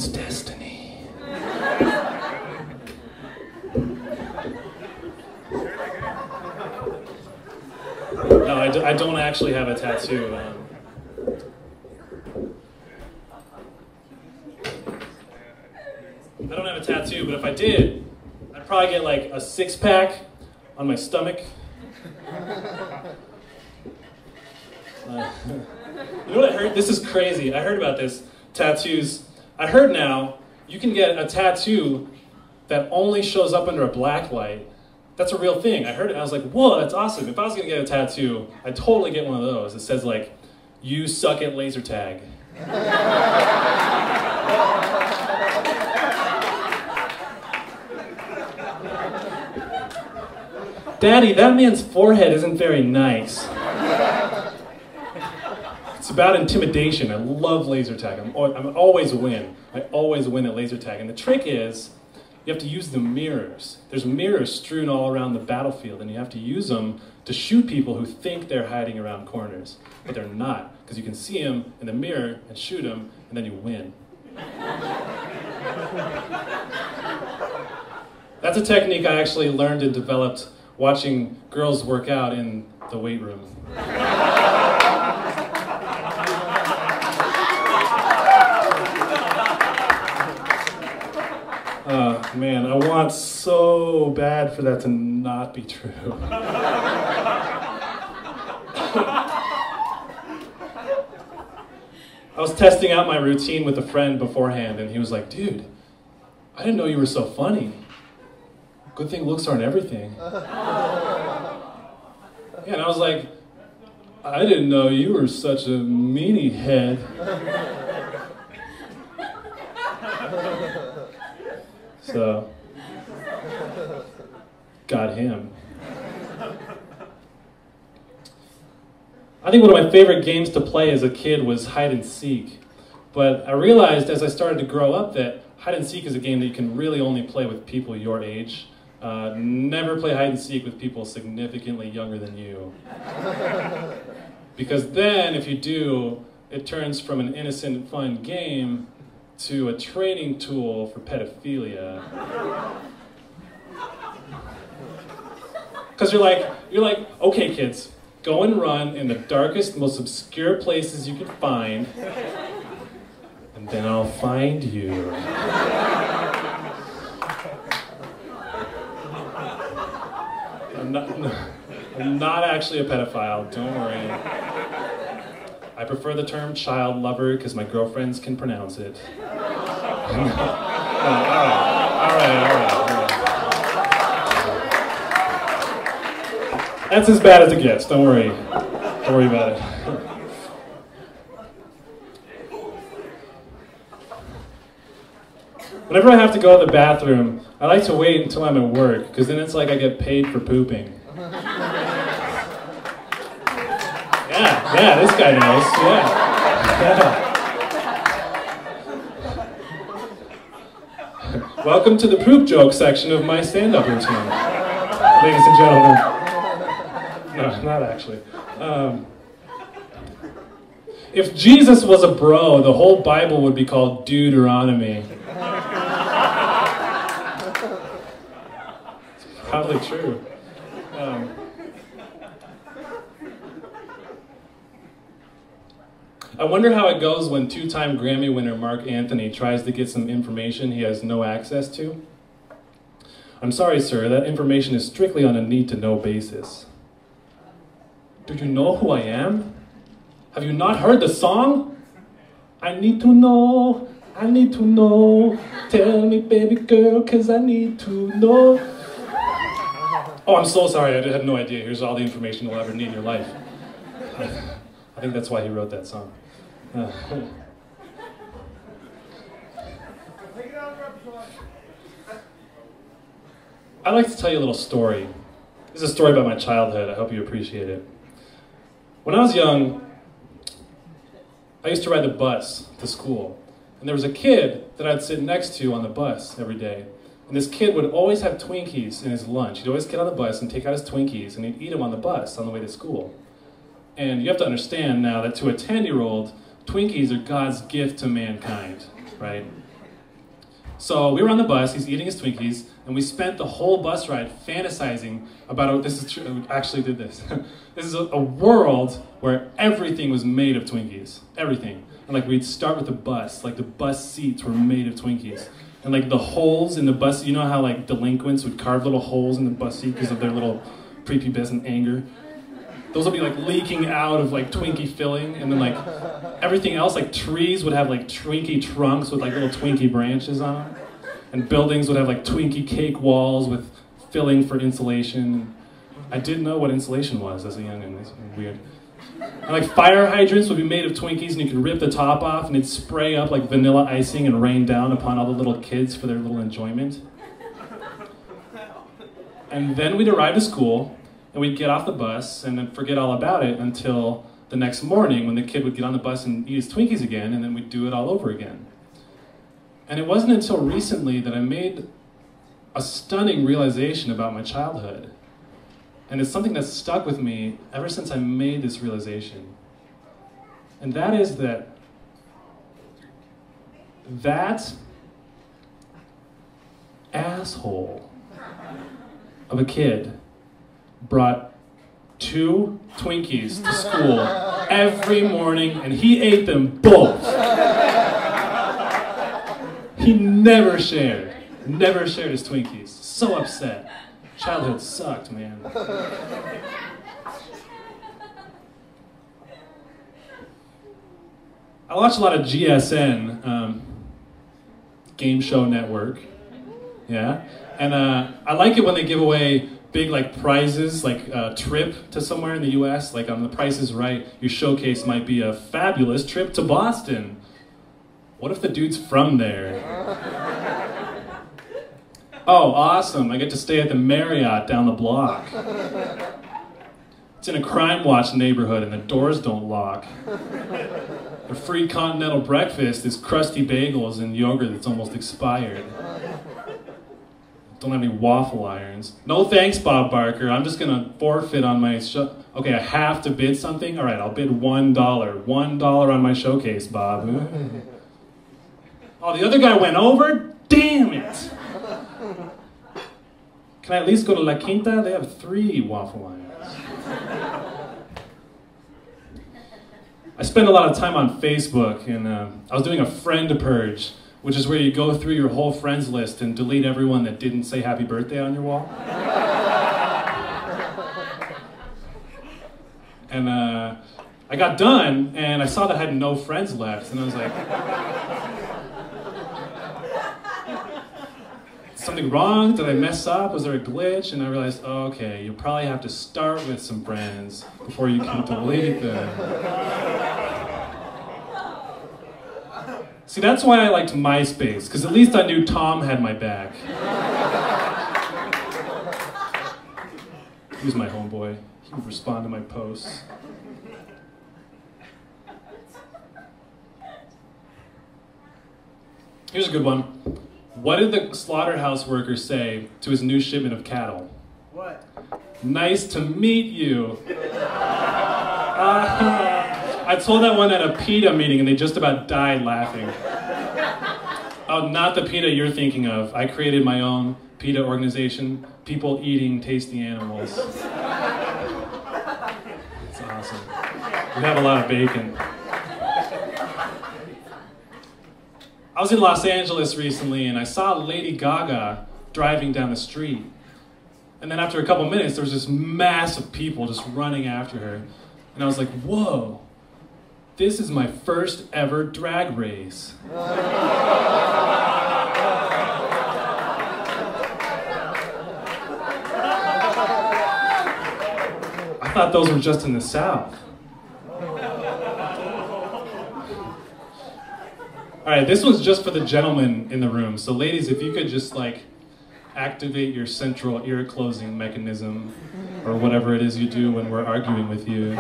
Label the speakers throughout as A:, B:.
A: one's destiny. No, I don't actually have a tattoo. I don't have a tattoo, but if I did, I'd probably get like a six-pack on my stomach. You know what I heard? This is crazy. I heard about this. Tattoos. I heard now you can get a tattoo that only shows up under a black light. That's a real thing. I heard it and I was like, whoa, that's awesome. If I was going to get a tattoo, I'd totally get one of those. It says like, you suck at laser tag. Daddy, that man's forehead isn't very nice. It's about intimidation. I love laser tag. I'm always win. I always win at laser tag. And the trick is, you have to use the mirrors. There's mirrors strewn all around the battlefield, and you have to use them to shoot people who think they're hiding around corners, but they're not, because you can see them in the mirror and shoot them, and then you win. That's a technique I actually learned and developed watching girls work out in the weight room. Man, I want so bad for that to not be true. I was testing out my routine with a friend beforehand, and he was like, dude, I didn't know you were so funny. Good thing looks aren't everything. Yeah, and I was like, I didn't know you were such a meanie head. So, got him. I think one of my favorite games to play as a kid was hide and seek. But I realized as I started to grow up that hide and seek is a game that you can really only play with people your age. Never play hide and seek with people significantly younger than you. Because then, if you do, it turns from an innocent, fun game to a training tool for pedophilia. Because you're like, okay kids, go and run in the darkest, most obscure places you can find, and then I'll find you. I'm not actually a pedophile, don't worry. I prefer the term child lover because my girlfriends can pronounce it. All right. That's as bad as it gets, don't worry. Don't worry about it. Whenever I have to go to the bathroom, I like to wait until I'm at work, because then it's like I get paid for pooping. Yeah, this guy knows, yeah. Welcome to the poop joke section of my stand-up routine, ladies and gentlemen. No, not actually. If Jesus was a bro, the whole Bible would be called Deuteronomy. It's probably true. I wonder how it goes when two-time Grammy winner Mark Anthony tries to get some information he has no access to. I'm sorry, sir, that information is strictly on a need-to-know basis. Do you know who I am? Have you not heard the song? I need to know, tell me baby girl, 'cause I need to know. Oh, I'm so sorry, I had no idea. Here's all the information you'll ever need in your life. I think that's why he wrote that song. I'd like to tell you a little story. This is a story about my childhood. I hope you appreciate it. When I was young, I used to ride the bus to school. And there was a kid that I'd sit next to on the bus every day. And this kid would always have Twinkies in his lunch. He'd always get on the bus and take out his Twinkies, and he'd eat them on the bus on the way to school. And you have to understand now that to a 10-year-old, Twinkies are God's gift to mankind, right? So we were on the bus, he's eating his Twinkies, and we spent the whole bus ride fantasizing about, this is true, I actually did this. This is a world where everything was made of Twinkies, everything. And like we'd start with the bus, like the bus seats were made of Twinkies. And like the holes in the bus, you know how like delinquents would carve little holes in the bus seat because of their little prepubescent anger? Those would be like leaking out of like Twinkie filling, and then like everything else, like trees would have like Twinkie trunks with like little Twinkie branches on them. And buildings would have like Twinkie cake walls with filling for insulation. I didn't know what insulation was as a youngin', it's weird. And like fire hydrants would be made of Twinkies, and you could rip the top off and it'd spray up like vanilla icing and rain down upon all the little kids for their little enjoyment. And then we'd arrive to school, and we'd get off the bus and then forget all about it until the next morning when the kid would get on the bus and eat his Twinkies again, and then we'd do it all over again. And it wasn't until recently that I made a stunning realization about my childhood. And it's something that's stuck with me ever since I made this realization. And that is that asshole of a kid brought 2 Twinkies to school every morning, and he ate them both. He never shared his Twinkies. So upset. Childhood sucked, man. I watch a lot of GSN, Game Show Network, yeah? And I like it when they give away big like prizes, like a trip to somewhere in the US, like on The Price is Right, your showcase might be a fabulous trip to Boston. What if the dude's from there? Oh, awesome, I get to stay at the Marriott down the block. It's in a Crime Watch neighborhood and the doors don't lock. A free continental breakfast is crusty bagels and yogurt that's almost expired. Don't have any waffle irons. No thanks, Bob Barker. I'm just gonna forfeit on my show. Okay, I have to bid something? All right, I'll bid $1. $1 on my showcase, Bob. Oh, the other guy went over? Damn it! Can I at least go to La Quinta? They have 3 waffle irons. I spend a lot of time on Facebook, and I was doing a friend purge, which is where you go through your whole friends list and delete everyone that didn't say happy birthday on your wall. And I got done, and I saw that I had no friends left, and I was like, something wrong? Did I mess up? Was there a glitch? And I realized, oh, okay, you probably have to start with some friends before you can delete them. See, that's why I liked MySpace, because at least I knew Tom had my back. He was my homeboy. He would respond to my posts. Here's a good one. What did the slaughterhouse worker say to his new shipment of cattle?
B: What?
A: Nice to meet you. I told that one at a PETA meeting and they just about died laughing. Oh, not the PETA you're thinking of. I created my own PETA organization, People Eating Tasty Animals. It's awesome. We have a lot of bacon. I was in Los Angeles recently and I saw Lady Gaga driving down the street. And then after a couple minutes, there was this mass of people just running after her. And I was like, whoa, this is my first ever drag race. I thought those were just in the South. All right, this one's just for the gentlemen in the room. So ladies, if you could just like activate your central ear closing mechanism or whatever it is you do when we're arguing with you.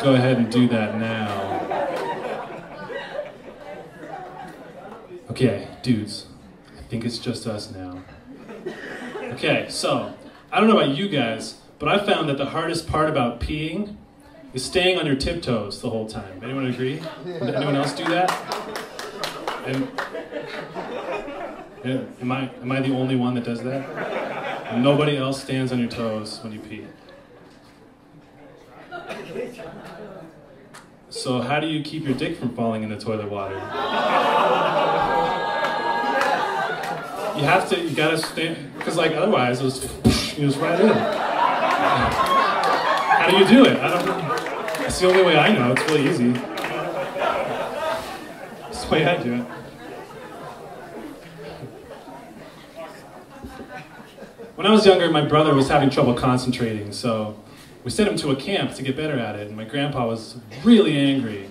A: Go ahead and do that now. Okay, dudes, I think it's just us now. Okay, so, I don't know about you guys, but I found that the hardest part about peeing is staying on your tiptoes the whole time. Anyone agree? Would anyone else do that? Am I the only one that does that? And nobody else stands on your toes when you pee. So how do you keep your dick from falling in the toilet water? You gotta stand, because like otherwise it was right in. How do you do it? I don't know. It's the only way I know. It's really easy. It's the way I do it. When I was younger, my brother was having trouble concentrating, so we sent him to a camp to get better at it, and my grandpa was really angry.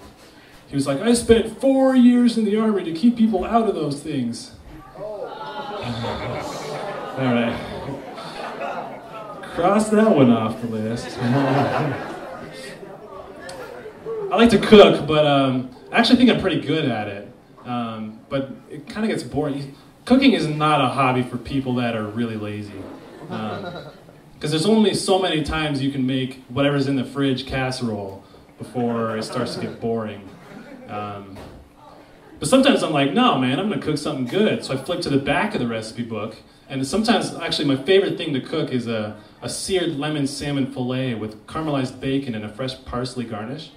A: He was like, I spent 4 years in the army to keep people out of those things. All right. Cross that one off the list. I like to cook, but I actually think I'm pretty good at it. But it kind of gets boring. Cooking is not a hobby for people that are really lazy. Because there's only so many times you can make whatever's in the fridge casserole before it starts to get boring. But sometimes I'm like, no, man, I'm going to cook something good. So I flip to the back of the recipe book. And sometimes, actually, my favorite thing to cook is a seared lemon salmon fillet with caramelized bacon and a fresh parsley garnish.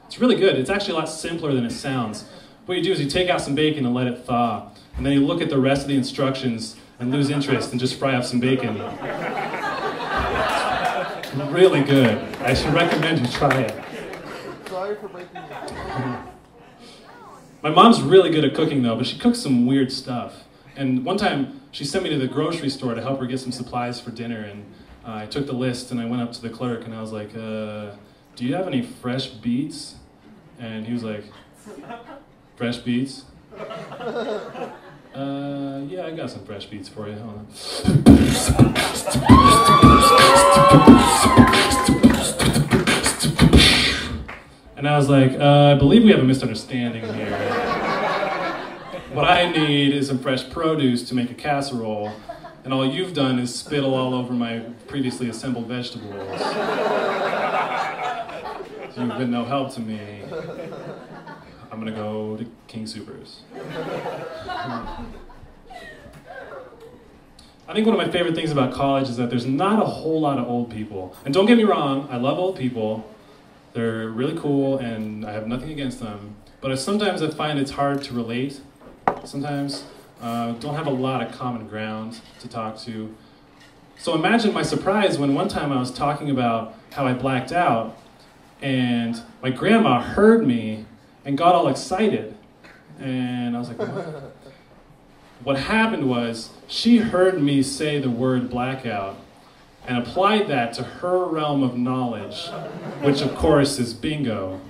A: It's really good. It's actually a lot simpler than it sounds. What you do is you take out some bacon and let it thaw. And then you look at the rest of the instructions and lose interest and just fry up some bacon. It's really good. I should recommend you try it.
B: Sorry for breaking it.
A: My mom's really good at cooking though, but she cooks some weird stuff. And one time she sent me to the grocery store to help her get some supplies for dinner, and I took the list and I went up to the clerk and I was like, do you have any fresh beets? And he was like, fresh beets? Yeah, I got some fresh beets for you. Hold on. And I was like, I believe we have a misunderstanding here. What I need is some fresh produce to make a casserole, and all you've done is spittle all over my previously assembled vegetables. You've been no help to me. I'm gonna go to King Soopers. I think one of my favorite things about college is that there's not a whole lot of old people. And don't get me wrong, I love old people. They're really cool and I have nothing against them. But sometimes I find it's hard to relate. Sometimes don't have a lot of common ground to talk to. So imagine my surprise when one time I was talking about how I blacked out and my grandma heard me and got all excited. And I was like, what? What happened was, she heard me say the word blackout and applied that to her realm of knowledge, which of course is bingo.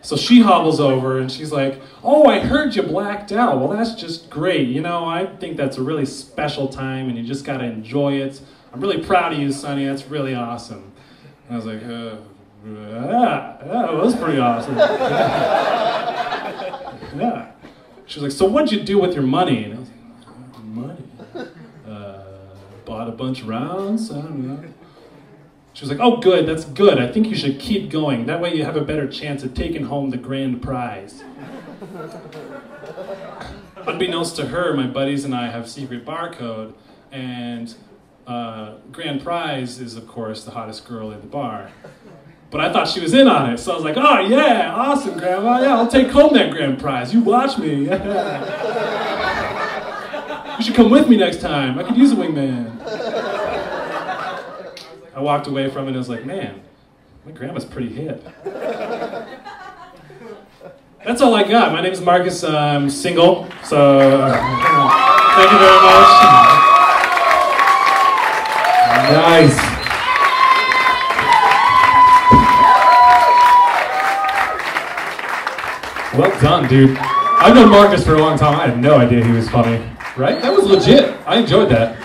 A: So she hobbles over and she's like, oh, I heard you blacked out. Well, that's just great. You know, I think that's a really special time and you just gotta enjoy it. I'm really proud of you, Sonny. That's really awesome. And I was like, yeah, it was pretty awesome. Yeah. She was like, so what'd you do with your money? And I was like, money? Bought a bunch of rounds? I don't know. She was like, oh good, that's good. I think you should keep going. That way you have a better chance of taking home the grand prize. Unbeknownst to her, my buddies and I have secret barcode, and grand prize is, of course, the hottest girl in the bar. But I thought she was in on it, so I was like, oh yeah, awesome, Grandma, yeah, I'll take home that grand prize. You watch me, yeah. You should come with me next time. I could use a wingman. I walked away from it and I was like, man, my grandma's pretty hip. That's all I got. My name is Marcus. I'm single, so thank you very much.
C: Nice. Well done, dude. I've known Marcus for a long time. I had no idea he was funny. Right? That was legit. I enjoyed that.